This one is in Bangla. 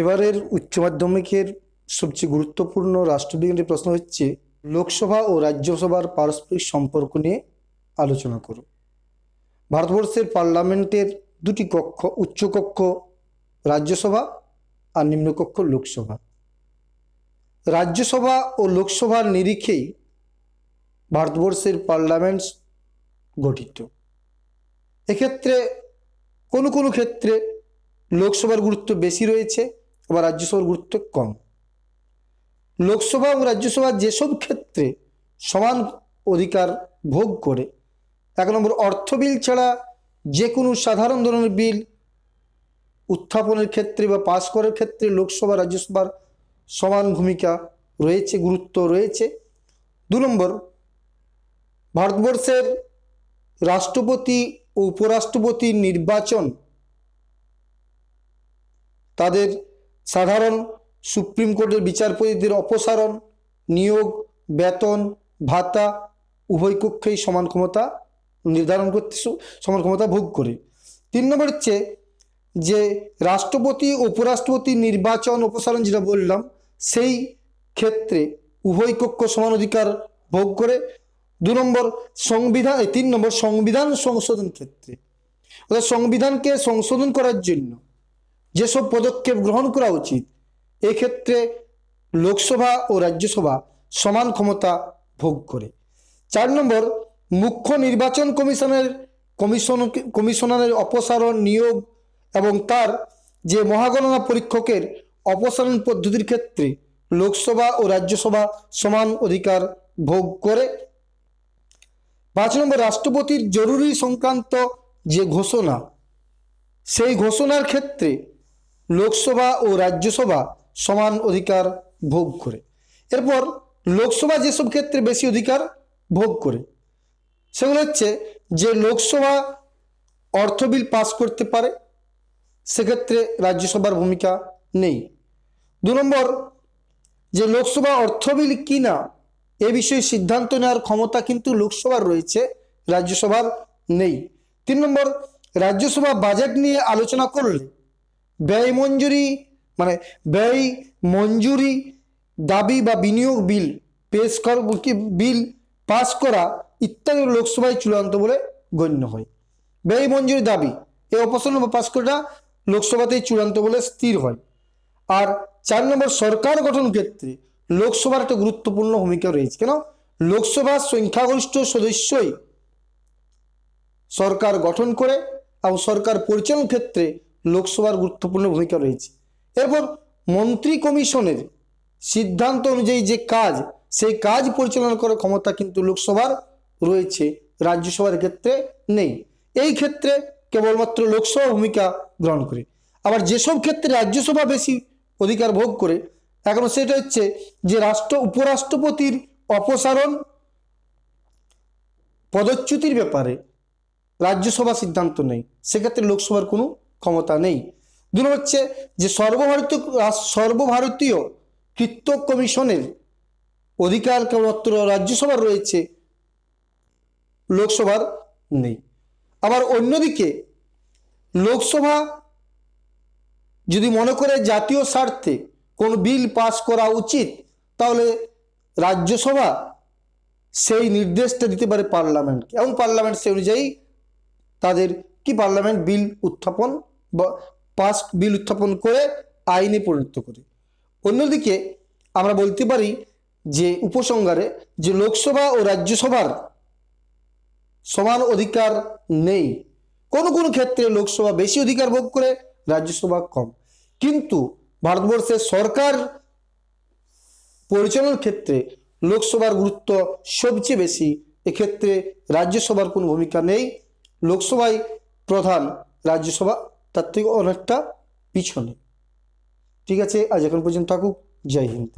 এবারের উচ্চ মাধ্যমিকের সবচেয়ে গুরুত্বপূর্ণ রাষ্ট্রবিজ্ঞানের প্রশ্ন হচ্ছে লোকসভা ও রাজ্যসভার পারস্পরিক সম্পর্ক নিয়ে আলোচনা করো। ভারতবর্ষের পার্লামেন্টের দুটি কক্ষ, উচ্চকক্ষ রাজ্যসভা আর নিম্নকক্ষ লোকসভা। রাজ্যসভা ও লোকসভার নিরিখেই ভারতবর্ষের পার্লামেন্ট গঠিত। এক্ষেত্রে কোনো কোনো ক্ষেত্রে লোকসভার গুরুত্ব বেশি রয়েছে, আবার রাজ্যসভার গুরুত্ব কম। লোকসভা এবং রাজ্যসভা যেসব ক্ষেত্রে সমান অধিকার ভোগ করে, 1 নম্বর অর্থ বিল ছাড়া যে কোনো সাধারণ ধরনের বিল উত্থাপনের ক্ষেত্রে বা পাস করার ক্ষেত্রে লোকসভা রাজ্যসভার সমান ভূমিকা রয়েছে, গুরুত্ব রয়েছে। 2 নম্বর ভারতবর্ষের রাষ্ট্রপতি ও উপরাষ্ট্রপতির নির্বাচন, তাদের সাধারণ সুপ্রিম কোর্টের বিচারপতিদের অপসারণ, নিয়োগ, বেতন, ভাতা উভয় কক্ষেই সমান ক্ষমতা নির্ধারণ করতে সমান ক্ষমতা ভোগ করে। 3 নম্বর হচ্ছে যে রাষ্ট্রপতি ও উপরাষ্ট্রপতির নির্বাচন অপসারণ, যেটা বললাম, সেই ক্ষেত্রে উভয় কক্ষ সমান অধিকার ভোগ করে। 2 নম্বর সংবিধান, 3 নম্বর সংবিধান সংশোধন ক্ষেত্রে, অর্থাৎ সংবিধানকে সংশোধন করার জন্য যেসব পদক্ষেপ গ্রহণ করা উচিত, এক্ষেত্রে লোকসভা ও রাজ্যসভা সমান ক্ষমতা ভোগ করে। 4 নম্বর মুখ্য নির্বাচন কমিশনারের অপসারণ, নিয়োগ এবং তার যে মহাগণনা পরীক্ষকের অপসারণ পদ্ধতির ক্ষেত্রে লোকসভা ও রাজ্যসভা সমান অধিকার ভোগ করে। 5 নম্বর রাষ্ট্রপতির জরুরি সংক্রান্ত যে ঘোষণা, সেই ঘোষণার ক্ষেত্রে লোকসভা ও রাজ্যসভা সমান অধিকার ভোগ করে। এরপর লোকসভা যেসব ক্ষেত্রে বেশি অধিকার ভোগ করে সেগুলো হচ্ছে যে লোকসভা অর্থ বিল পাস করতে পারে, সেক্ষেত্রে রাজ্যসভার ভূমিকা নেই। 2 নম্বর যে লোকসভা অর্থ বিল কিনা এ বিষয়ে সিদ্ধান্ত নেওয়ার ক্ষমতা কিন্তু লোকসভার রয়েছে, রাজ্যসভার নেই। 3 নম্বর রাজ্যসভা বাজেট নিয়ে আলোচনা করলে ব্যয় মঞ্জুরি দাবি বা বিনিয়োগ বিল বিল পাস করা ইত্যাদি লোকসভায় চূড়ান্ত বলে গণ্য হয়। ব্যয় মঞ্জুরি দাবি এই অপসারণ বা পাস করাটা লোকসভাতেই চূড়ান্ত বলে স্থির হয়। আর 4 নম্বর সরকার গঠন ক্ষেত্রে লোকসভার একটা গুরুত্বপূর্ণ ভূমিকা রয়েছে। কেন? লোকসভার সংখ্যাগরিষ্ঠ সদস্যই সরকার গঠন করে এবং সরকার পরিচালন ক্ষেত্রে লোকসভার গুরুত্বপূর্ণ ভূমিকা রয়েছে। এরপর মন্ত্রী কমিশনের সিদ্ধান্ত অনুযায়ী যে কাজ, সেই কাজ পরিচালনা করার ক্ষমতা কিন্তু লোকসভার রয়েছে, রাজ্যসভার ক্ষেত্রে নেই। এই ক্ষেত্রে কেবলমাত্র লোকসভা ভূমিকা গ্রহণ করে। আবার যেসব ক্ষেত্রে রাজ্যসভা বেশি অধিকার ভোগ করে, এখন সেটা হচ্ছে যে উপরাষ্ট্রপতির অপসারণ পদচ্যুতির ব্যাপারে রাজ্যসভা সিদ্ধান্ত নেই, সেক্ষেত্রে লোকসভার কোনো ক্ষমতা নেই। 2 নম্বর হচ্ছে যে সর্বভারতীয় কৃত্য কমিশনের অধিকার কেবলমাত্র রাজ্যসভার রয়েছে, লোকসভার নেই। আবার অন্যদিকে লোকসভা যদি মনে করে জাতীয় স্বার্থে কোন বিল পাস করা উচিত, তাহলে রাজ্যসভা সেই নির্দেশটা দিতে পারে পার্লামেন্টকে, এবং পার্লামেন্ট সেই অনুযায়ী তাদের পার্লামেন্ট বিল উত্থাপন করে আইনে পরিণত করে। অন্যদিকে আমরা বলতে পারি যে উপসংহারে যে লোকসভা ও রাজ্যসভার সমান অধিকার নেই। কোনো কোনো ক্ষেত্রে লোকসভা বেশি অধিকার ভোগ করে, রাজ্যসভা কম। কিন্তু ভারতবর্ষের সরকার পরিচালনার ক্ষেত্রে লোকসভার গুরুত্ব সবচেয়ে বেশি, এক্ষেত্রে রাজ্যসভার কোনো ভূমিকা নেই। লোকসভাই প্রধান, রাজ্যসভা তার থেকে অনেকটা পিছনে। ঠিক আছে, আজ এখন পর্যন্ত থাকুক। জয় হিন্দ।